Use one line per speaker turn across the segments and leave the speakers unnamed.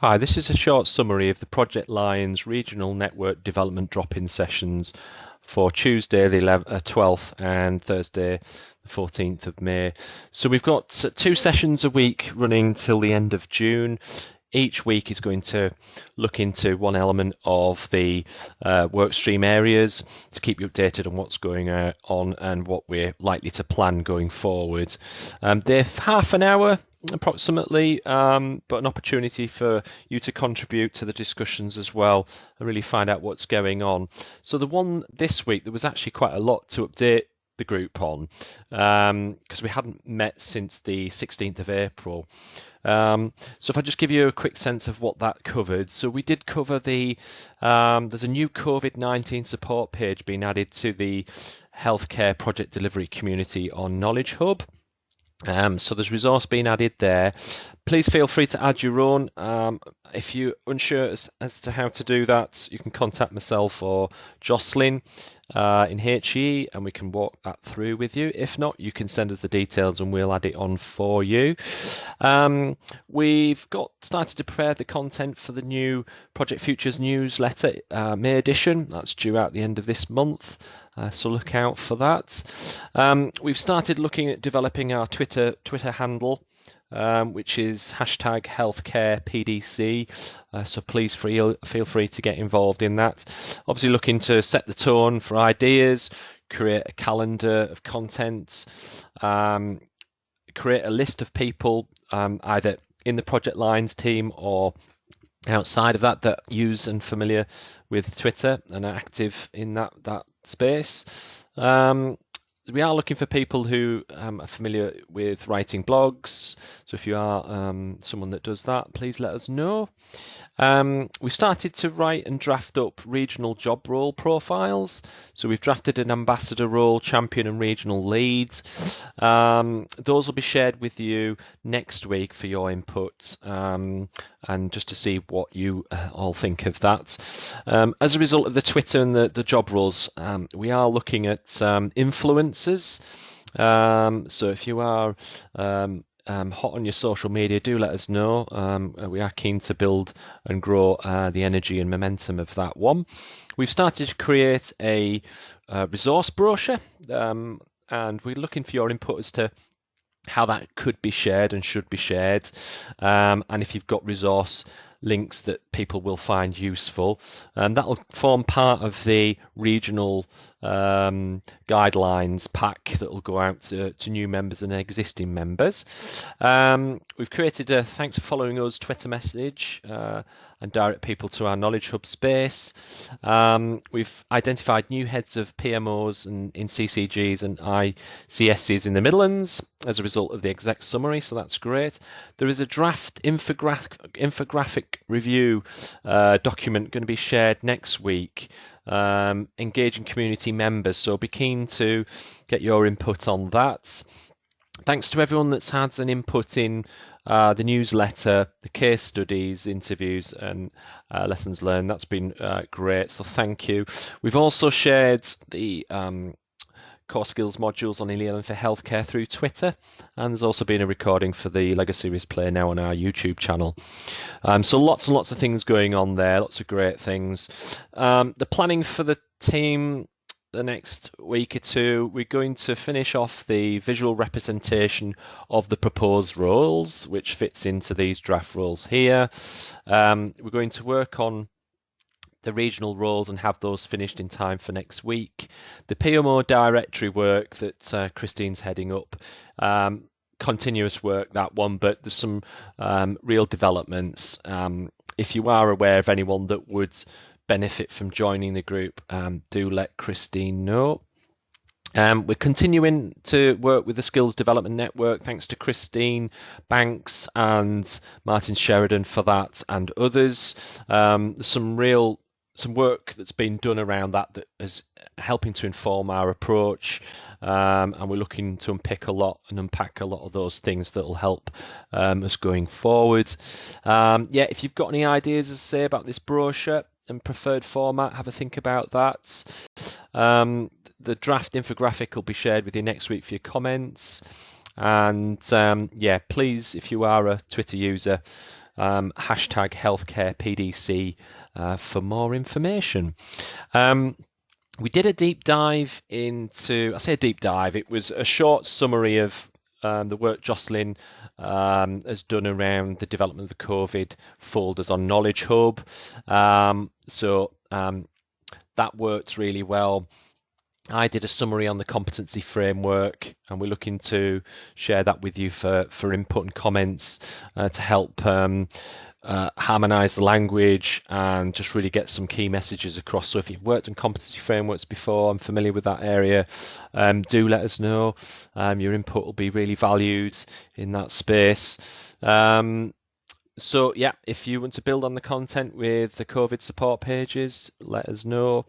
Hi, this is a short summary of the Project Lions Regional Network Development drop-in sessions for Tuesday the 12th and Thursday the 14th of May. So we've got 2 sessions a week running till the end of June. Each week is going to look into one element of the workstream areas to keep you updated on what's going on and what we're likely to plan going forward. They're half an hour approximately, but an opportunity for you to contribute to the discussions as well and really find out what's going on. So the one this week, there was actually quite a lot to update the group on because we hadn't met since the 16th of April. So if I just give you a quick sense of what that covered. So we did cover there's a new COVID-19 support page being added to the healthcare project delivery community on Knowledge Hub. So there's resource being added there. Please feel free to add your own. If you're unsure as to how to do that, you can contact myself or Jocelyn in HE and we can walk that through with you. If not, you can send us the details and we'll add it on for you. We've started to prepare the content for the new Project Futures newsletter, May edition. That's due out the end of this month. So look out for that. We've started looking at developing our Twitter handle, which is #healthcarepdc. So please feel free to get involved in that. Obviously looking to set the tone for ideas, create a calendar of content, create a list of people either in the Project Lines team or outside of that use and familiar with Twitter and are active in that space. We are looking for people who are familiar with writing blogs. So if you are someone that does that, please let us know. We started to write and draft up regional job role profiles. So we've drafted an ambassador role, champion and regional lead. Those will be shared with you next week for your input and just to see what you all think of that. As a result of the Twitter and the job roles, we are looking at influencers. So if you are hot on your social media, do let us know. We are keen to build and grow the energy and momentum of that one. We've started to create a resource brochure and we're looking for your input as to how that could be shared and should be shared, and if you've got resource links that people will find useful, and that will form part of the regional guidelines pack that will go out to new members and existing members. We've created a thanks for following us Twitter message and direct people to our Knowledge Hub space. We've identified new heads of PMOs in CCGs and ICSs in the Midlands as a result of the exec summary, so that's great. There is a draft infographic review document going to be shared next week, engaging community members, so be keen to get your input on that. Thanks to everyone that's had an input in the newsletter, the case studies, interviews and lessons learned. That's been great, so thank you. We've also shared the core skills modules on e-learning for healthcare through Twitter, and there's also been a recording for the Lego Series Play now on our YouTube channel. So lots and lots of things going on there, lots of great things. The planning for the team the next week or two, we're going to finish off the visual representation of the proposed roles, which fits into these draft roles here. We're going to work on the regional roles and have those finished in time for next week. The PMO directory work that Christine's heading up, continuous work, that one, but there's some real developments. If you are aware of anyone that would benefit from joining the group, do let Christine know. We're continuing to work with the Skills Development Network, thanks to Christine Banks and Martin Sheridan for that and others. There's some work that's been done around that is helping to inform our approach, and we're looking to unpack a lot of those things that will help us going forward. If you've got any ideas, as I say, about this brochure and preferred format, have a think about that. The draft infographic will be shared with you next week for your comments. And please, if you are a Twitter user, hashtag healthcarepdc for more information. We did a deep dive into, I say a deep dive, it was a short summary of the work Jocelyn has done around the development of the COVID folders on Knowledge Hub. That worked really well. I did a summary on the competency framework, and we're looking to share that with you for input and comments to help harmonize the language and just really get some key messages across. So if you've worked on competency frameworks before and familiar with that area, do let us know. Your input will be really valued in that space. So yeah, if you want to build on the content with the COVID support pages, let us know.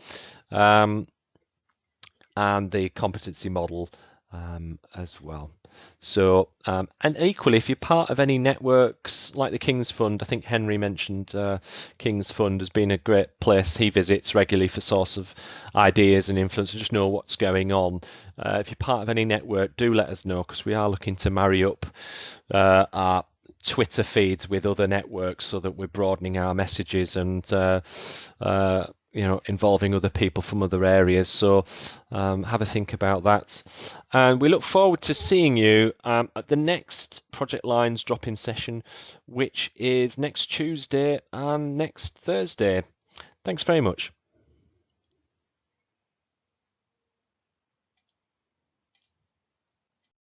And the competency model as well. So, and equally, if you're part of any networks like the King's Fund, I think Henry mentioned King's Fund has been a great place he visits regularly for source of ideas and influence to just know what's going on. If you're part of any network, do let us know, because we are looking to marry up our Twitter feeds with other networks so that we're broadening our messages and involving other people from other areas. So have a think about that. And we look forward to seeing you at the next Project Lines drop-in session, which is next Tuesday and next Thursday. Thanks very much.